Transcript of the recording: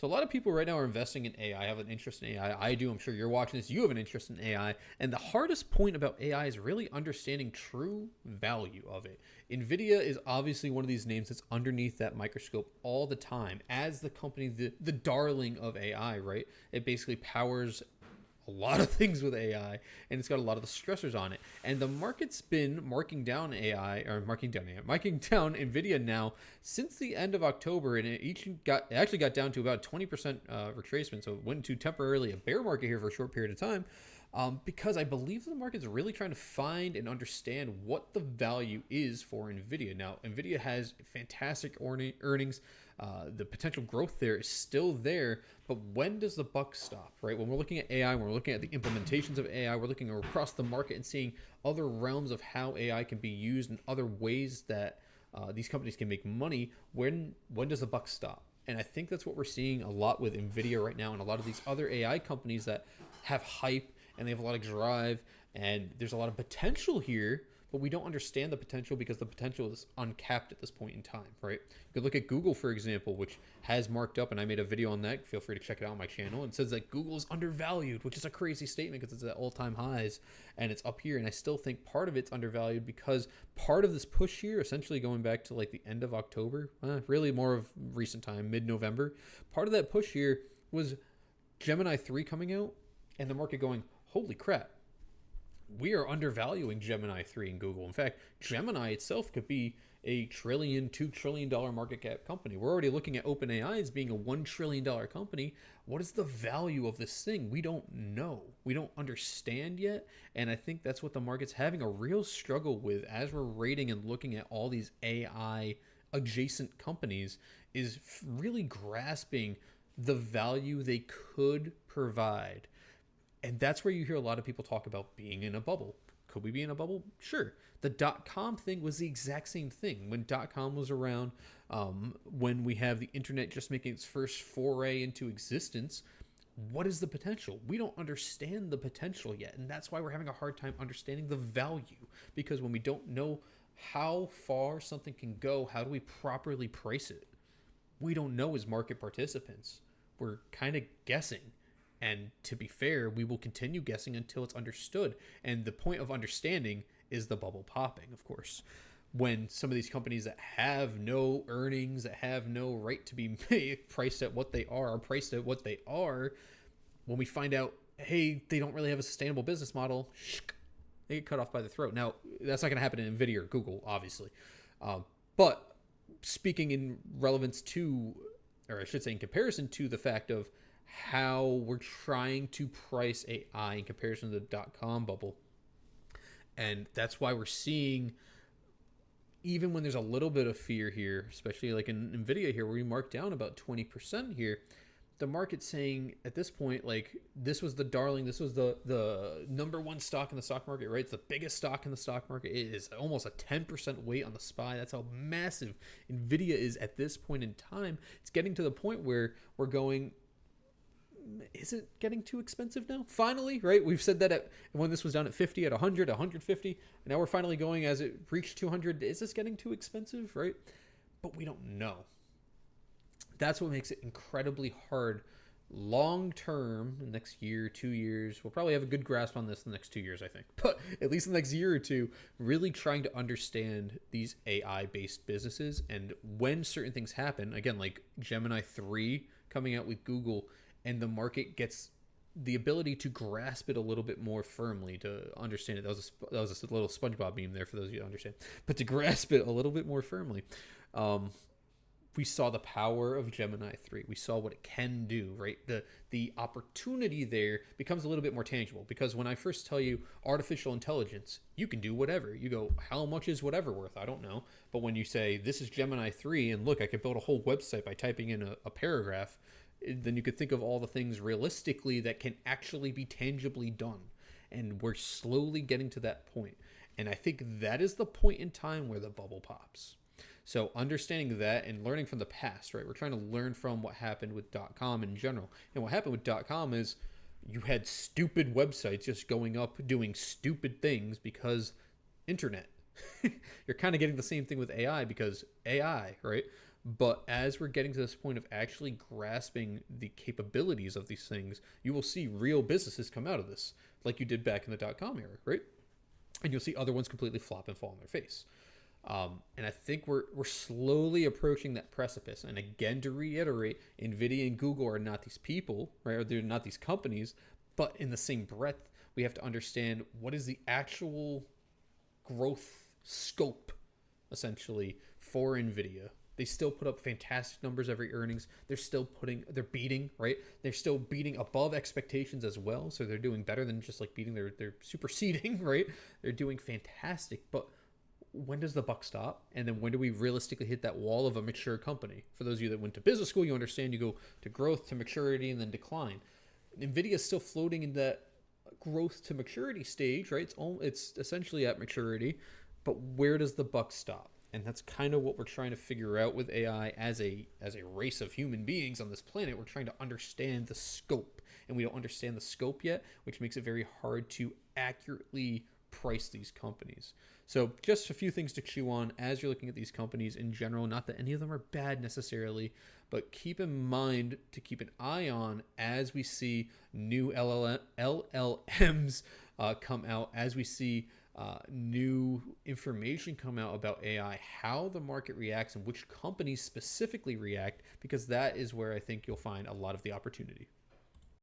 So a lot of people right now are investing in AI, have an interest in AI. I do. I'm sure you're watching this. You have an interest in AI. And the hardest point about AI is really understanding true value of it. NVIDIA is obviously one of these names that's underneath that microscope all the time as the company, the darling of AI, right? It basically powers a lot of things with AI, and it's got a lot of the stressors on it. And the market's been marking down AI, or marking down AI, marking down Nvidia now since the end of October, and it actually got down to about 20% retracement. So it went into temporarily a bear market here for a short period of time. Because I believe the market's really trying to find and understand what the value is for NVIDIA. Now, NVIDIA has fantastic earnings. The potential growth there is still there, but when does the buck stop, right? When we're looking at AI, when we're looking at the implementations of AI, we're looking across the market and seeing other realms of how AI can be used and other ways that these companies can make money. When does the buck stop? And I think that's what we're seeing a lot with NVIDIA right now and a lot of these other AI companies that have hype and they have a lot of drive and there's a lot of potential here, but we don't understand the potential because the potential is uncapped at this point in time, right? You could look at Google, for example, which has marked up, and I made a video on that. Feel free to check it out on my channel. And it says that Google is undervalued, which is a crazy statement because it's at all-time highs and it's up here. And I still think part of it's undervalued because part of this push here, essentially going back to like the end of October, really more of recent time, mid-November, part of that push here was Gemini 3 coming out and the market going, holy crap, we are undervaluing Gemini 3 in Google. In fact, Gemini itself could be a trillion, $2 trillion market cap company. We're already looking at OpenAI as being a $1 trillion company. What is the value of this thing? We don't know. We don't understand yet. And I think that's what the market's having a real struggle with as we're rating and looking at all these AI adjacent companies, is really grasping the value they could provide. And that's where you hear a lot of people talk about being in a bubble. Could we be in a bubble? Sure. The .com thing was the exact same thing. When .com was around, when we have the internet just making its first foray into existence, what is the potential? We don't understand the potential yet. And that's why we're having a hard time understanding the value. Because when we don't know how far something can go, how do we properly price it? We don't know as market participants. We're kind of guessing. And to be fair, we will continue guessing until it's understood. And the point of understanding is the bubble popping, of course. When some of these companies that have no earnings, that have no right to be priced at what they are priced at what they are, when we find out, hey, they don't really have a sustainable business model, they get cut off by the throat. Now, that's not going to happen in NVIDIA or Google, obviously. But speaking in relevance to, or I should say in comparison to the fact of how we're trying to price AI in comparison to the .com bubble. And that's why we're seeing, even when there's a little bit of fear here, especially like in NVIDIA here, where we marked down about 20% here, the market's saying at this point, like, this was the darling, this was the number one stock in the stock market, right? It's the biggest stock in the stock market. It is almost a 10% weight on the SPY. That's how massive NVIDIA is at this point in time. It's getting to the point where we're going, is it getting too expensive now? Finally, right? We've said that when this was down at 50, at 100, 150, and now we're finally going as it reached 200. Is this getting too expensive, right? But we don't know. That's what makes it incredibly hard long term, the next year, 2 years. We'll probably have a good grasp on this in the next 2 years, I think. But at least in the next year or two, really trying to understand these AI-based businesses and when certain things happen, again, like Gemini 3 coming out with Google, and the market gets the ability to grasp it a little bit more firmly, to understand it. That was a little SpongeBob meme there for those of you who understand. But to grasp it a little bit more firmly, we saw the power of Gemini 3. We saw what it can do, right? The opportunity there becomes a little bit more tangible, because when I first tell you artificial intelligence, you can do whatever. You go, how much is whatever worth? I don't know. But when you say, this is Gemini 3, and look, I could build a whole website by typing in a paragraph, then you could think of all the things realistically that can actually be tangibly done. And we're slowly getting to that point. And I think that is the point in time where the bubble pops. So understanding that and learning from the past, right? We're trying to learn from what happened with .com in general. And what happened with .com is you had stupid websites just going up doing stupid things because internet. You're kind of getting the same thing with AI, because AI, right? But as we're getting to this point of actually grasping the capabilities of these things, you will see real businesses come out of this, like you did back in the dot-com era, right? And you'll see other ones completely flop and fall on their face. And I think we're slowly approaching that precipice. And again, to reiterate, NVIDIA and Google are not these people, right? Or they're not these companies. But in the same breath, we have to understand what is the actual growth scope, essentially, for NVIDIA. They still put up fantastic numbers every earnings. They're beating, right? They're still beating above expectations as well. So they're doing better than just like beating, they're superseding, right? They're doing fantastic. But when does the buck stop? And then when do we realistically hit that wall of a mature company? For those of you that went to business school, you understand you go to growth to maturity and then decline. NVIDIA is still floating in that growth to maturity stage, right? It's essentially at maturity, but where does the buck stop? And that's kind of what we're trying to figure out with AI as a race of human beings on this planet. We're trying to understand the scope, and we don't understand the scope yet, which makes it very hard to accurately price these companies. So just a few things to chew on as you're looking at these companies in general. Not that any of them are bad necessarily, but keep in mind to keep an eye on as we see new LLMs come out, as we see new information come out about AI, how the market reacts and which companies specifically react, because that is where I think you'll find a lot of the opportunity.